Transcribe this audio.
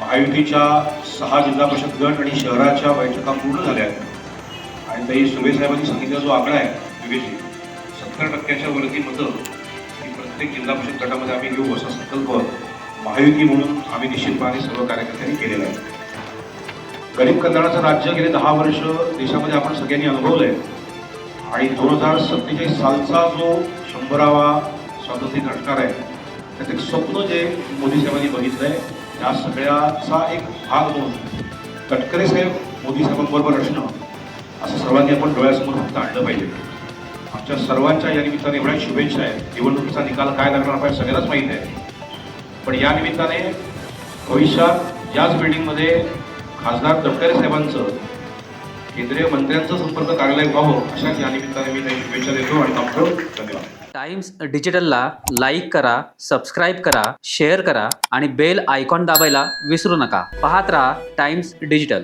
महायुतीच्या 6 जिल्हा परिषद गट आणि शहराच्या बैठका पूर्ण झाल्या आहेत आणि ताई सुबे साहेबांनी सांगितलेला जो आकडा आहे विवेकजी 70% वरती मतं ही प्रत्येक जिल्हा परिषद गटामध्ये आम्ही घेऊ असा संकल्प महायुती म्हणून आम्ही निश्चितपणे सर्व कार्यकर्त्यांनी केलेला आहे. गरीब कल्याणाचं राज्य गेले 10 वर्ष देशामध्ये आपण सगळ्यांनी अनुभवलंय आणि 2047 सालचा जो 100वा स्वातंत्र्य असणार आहे त्याचं एक स्वप्न जे मोदी साहेबांनी बघितलंय या सगळ्याचा एक भाग म्हणून तटकरे साहेब मोदी साहेबांबरोबर असणं असं सर्वांनी आपण डोळ्यासमोर फक्त आणलं पाहिजे. आमच्या सर्वांच्या या निमित्ताने एवढ्या शुभेच्छा आहेत. निवडणुकीचा निकाल काय लागणार आपल्याला सगळ्यांनाच माहीत आहे, पण या निमित्ताने भविष्यात याच बिल्डिंगमध्ये खासदार तटकरे साहेबांचं केंद्रीय मंत्र्यांचं संपर्क कार्यालय व्हावं अशाच या निमित्ताने मी काही शुभेच्छा देतो आणि थांबतो. धन्यवाद. टाइम्स डिजिटलला लाईक करा, सबस्क्राईब करा, शेअर करा आणि बेल आयकॉन दाबायला विसरू नका. पाहत रहा टाइम्स डिजिटल.